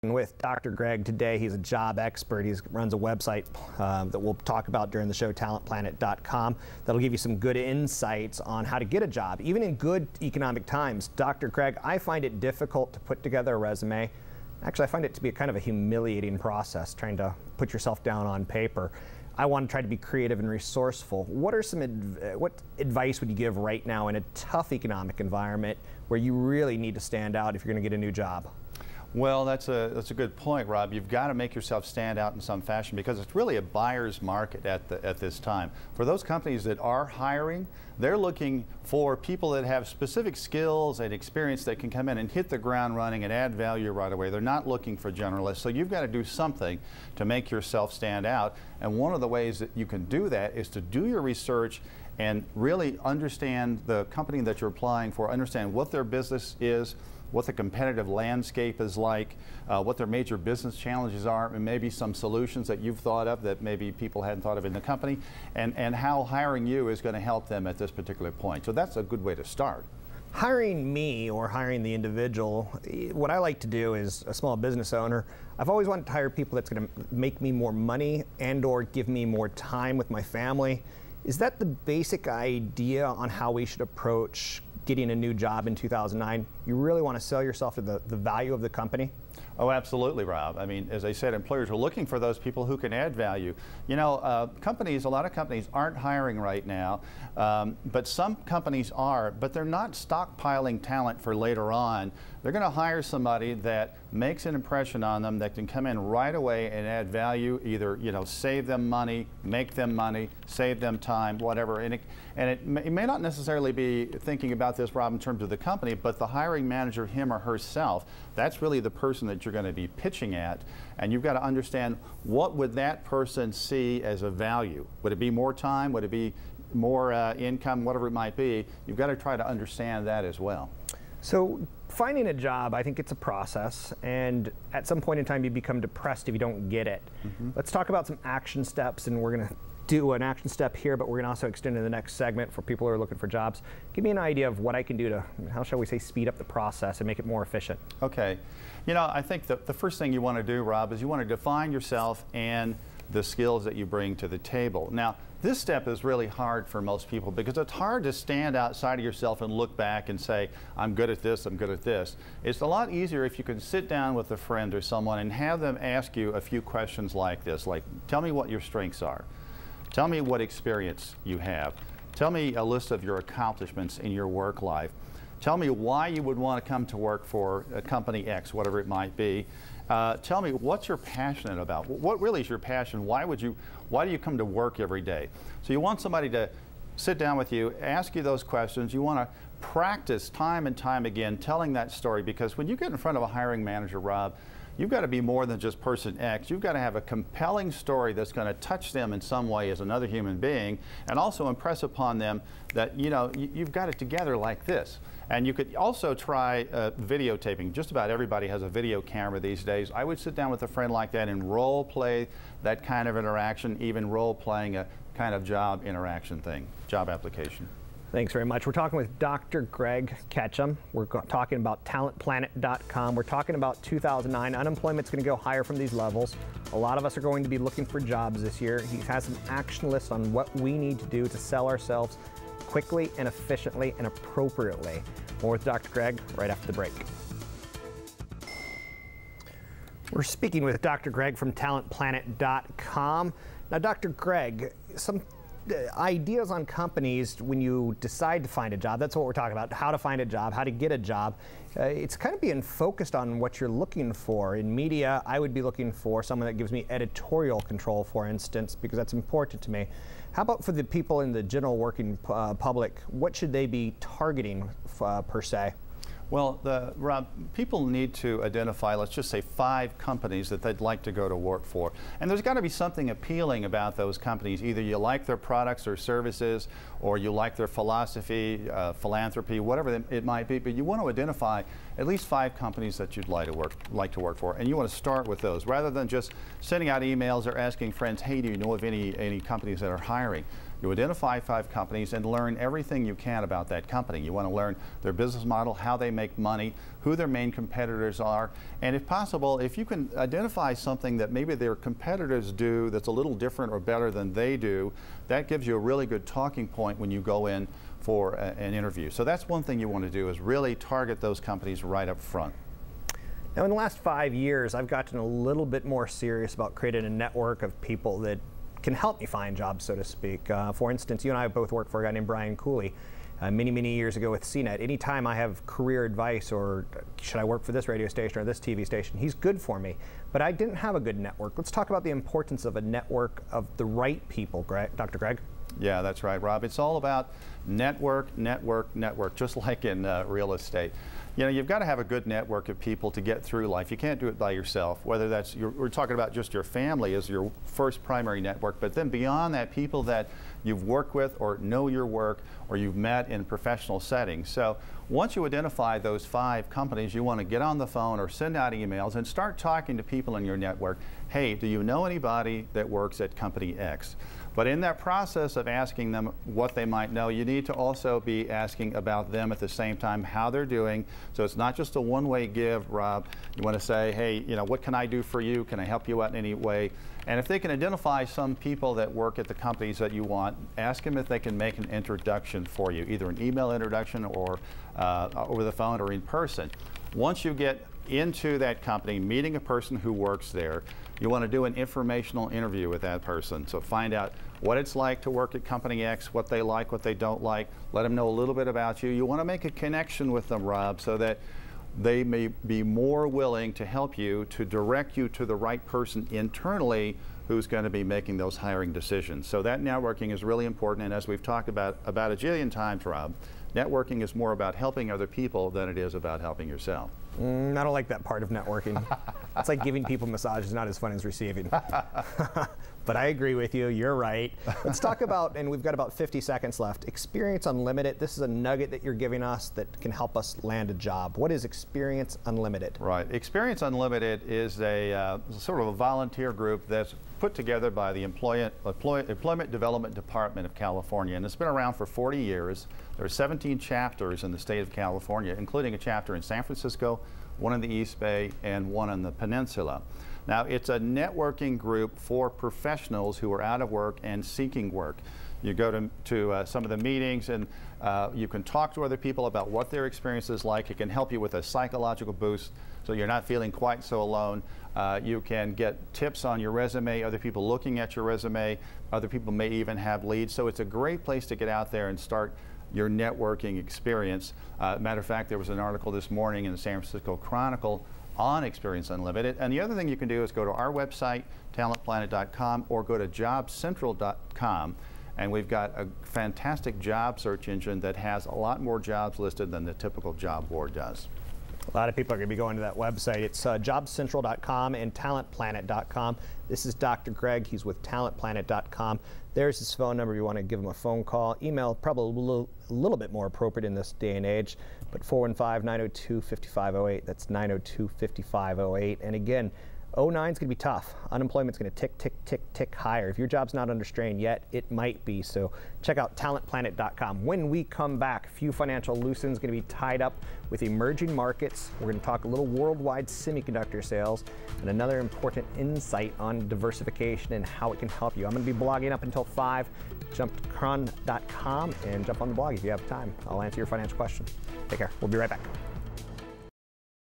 With Dr. Greg today. He's a job expert. He runs a website that we'll talk about during the show, talentplanet.com. That'll give you some good insights on how to get a job, even in good economic times. Dr. Greg, I find it difficult to put together a resume. Actually, I find it to be kind of a humiliating process, trying to put yourself down on paper. I want to try to be creative and resourceful. What are some what advice would you give right now in a tough economic environment where you really need to stand out if you're going to get a new job? Well, that's a good point, Rob. You've got to make yourself stand out in some fashion because it's really a buyer's market at this time. For those companies that are hiring, they're looking for people that have specific skills and experience that can come in and hit the ground running and add value right away. They're not looking for generalists. So you've got to do something to make yourself stand out. And one of the ways that you can do that is to do your research and really understand the company that you're applying for, understand what their business is, what the competitive landscape is like, what their major business challenges are, and maybe some solutions that you've thought of that maybe people hadn't thought of in the company, and how hiring you is going to help them at this particular point. So that's a good way to start. Hiring me or hiring the individual, what I like to do as a small business owner, I've always wanted to hire people that's going to make me more money and or give me more time with my family. Is that the basic idea on how we should approach getting a new job in 2009? You really want to sell yourself to the value of the company? Oh, absolutely, Rob. I mean, as I said, employers are looking for those people who can add value. You know, a lot of companies aren't hiring right now, but some companies are, but they're not stockpiling talent for later on. They're going to hire somebody that makes an impression on them, that can come in right away and add value, either, you know, save them money, make them money, save them time, whatever. And it may not necessarily be thinking about this, Rob, in terms of the company, but the hiring manager, him or herself, that's really the person that you're going to be pitching at. And you've got to understand, what would that person see as a value? Would it be more time? Would it be more income? Whatever it might be, you've got to try to understand that as well. So finding a job, I think it's a process, and at some point in time you become depressed if you don't get it. Let's talk about some action steps, and we're going to do an action step here, but we're going to also extend to the next segment for people who are looking for jobs. Give me an idea of what I can do to, how shall we say, speed up the process and make it more efficient. Okay. You know, I think the first thing you want to do, Rob, is you want to define yourself and the skills that you bring to the table. Now, this step is really hard for most people because it's hard to stand outside of yourself and look back and say, I'm good at this, I'm good at this. It's a lot easier if you can sit down with a friend or someone and have them ask you a few questions like this, like, tell me what your strengths are. Tell me what experience you have. Tell me a list of your accomplishments in your work life. Tell me why you would want to come to work for a company X, whatever it might be. Tell me what you're passionate about. What really is your passion? Why do you come to work every day? So you want somebody to sit down with you, ask you those questions. You want to practice time and time again telling that story, because when you get in front of a hiring manager, Rob, you've got to be more than just person X. You've got to have a compelling story that's going to touch them in some way as another human being, and also impress upon them that, you know, you've got it together like this. And you could also try videotaping. Just about everybody has a video camera these days. I would sit down with a friend like that and role play that kind of interaction, even role playing a kind of job interaction thing, job application. Thanks very much. We're talking with Dr. Greg Ketchum. We're talking about talentplanet.com. We're talking about 2009. Unemployment's going to go higher from these levels. A lot of us are going to be looking for jobs this year. He has some action lists on what we need to do to sell ourselves quickly and efficiently and appropriately. More with Dr. Greg right after the break. We're speaking with Dr. Greg from talentplanet.com. Now, Dr. Greg, some ideas on companies when you decide to find a job. That's what we're talking about, how to find a job, how to get a job. It's kind of being focused on what you're looking for. In media, I would be looking for someone that gives me editorial control, for instance, because that's important to me. How about for the people in the general working public? What should they be targeting per se? Well, Rob, people need to identify, let's just say, 5 companies that they'd like to go to work for. And there's got to be something appealing about those companies. Either you like their products or services, or you like their philosophy, philanthropy, whatever it might be. But you want to identify at least 5 companies that you'd like to work for. And you want to start with those, rather than just sending out emails or asking friends, hey, do you know of any companies that are hiring? You identify 5 companies and learn everything you can about that company. You want to learn their business model, how they make money, who their main competitors are, and if possible, if you can identify something that maybe their competitors do that's a little different or better than they do, that gives you a really good talking point when you go in for an interview. So that's one thing you want to do, is really target those companies right up front. Now, in the last 5 years, I've gotten a little bit more serious about creating a network of people that can help me find jobs, so to speak. For instance, you and I both work for a guy named Brian Cooley. Many years ago with CNET. Anytime I have career advice, or should I work for this radio station or this TV station, he's good for me. But I didn't have a good network. Let's talk about the importance of a network of the right people, Dr. Greg. Yeah, that's right, Rob. It's all about network, just like in real estate. You know, you've got to have a good network of people to get through life. You can't do it by yourself, whether that's, we're talking about just your family as your first primary network, but then beyond that, people that you've worked with or know your work or you've met in professional settings. So once you identify those 5 companies, you want to get on the phone or send out emails and start talking to people in your network. Hey, do you know anybody that works at company X? But in that process of asking them what they might know, you need to also be asking about them at the same time, how they're doing. So it's not just a one-way give, Rob. You want to say, hey, you know, what can I do for you? Can I help you out in any way? And if they can identify some people that work at the companies that you want, ask them if they can make an introduction for you, either an email introduction or over the phone or in person. Once you get into that company, meeting a person who works there, you want to do an informational interview with that person. So find out what it's like to work at company X, what they like, what they don't like. Let them know a little bit about you. You want to make a connection with them, Rob, so that they may be more willing to help you, to direct you to the right person internally who's going to be making those hiring decisions. So that networking is really important, and as we've talked about a jillion times, Rob, networking is more about helping other people than it is about helping yourself. I don't like that part of networking. It's like giving people massages, not as fun as receiving. But I agree with you, you're right. Let's talk about, and we've got about 50 seconds left, Experience Unlimited. This is a nugget that you're giving us that can help us land a job. What is Experience Unlimited? Right, Experience Unlimited is a sort of a volunteer group that's put together by the Employment Development Department of California, and it's been around for 40 years. There are 17 chapters in the state of California, including a chapter in San Francisco, one in the East Bay, and one on the Peninsula. Now, it's a networking group for professionals who are out of work and seeking work. You go to some of the meetings, and you can talk to other people about what their experience is like. It can help you with a psychological boost so you're not feeling quite so alone. You can get tips on your resume, other people looking at your resume, other people may even have leads. So it's a great place to get out there and start your networking experience. Matter of fact, there was an article this morning in the San Francisco Chronicle on Experience Unlimited. And the other thing you can do is go to our website, talentplanet.com, or go to jobcentral.com. And we've got a fantastic job search engine that has a lot more jobs listed than the typical job board does. A lot of people are going to be going to that website. It's jobcentral.com and talentplanet.com. This is Dr. Greg. He's with talentplanet.com. There's his phone number if you want to give him a phone call. Email, probably a little bit more appropriate in this day and age, but 415-902-5508. That's 902-5508. And again, 09 is going to be tough. Unemployment's going to tick higher. If your job's not under strain yet, it might be. So check out talentplanet.com. When we come back, Few Financial Lucent is going to be tied up with emerging markets. We're going to talk a little worldwide semiconductor sales and another important insight on diversification and how it can help you. I'm going to be blogging up until 5. Jump to KRON.com and jump on the blog if you have time. I'll answer your financial question. Take care. We'll be right back.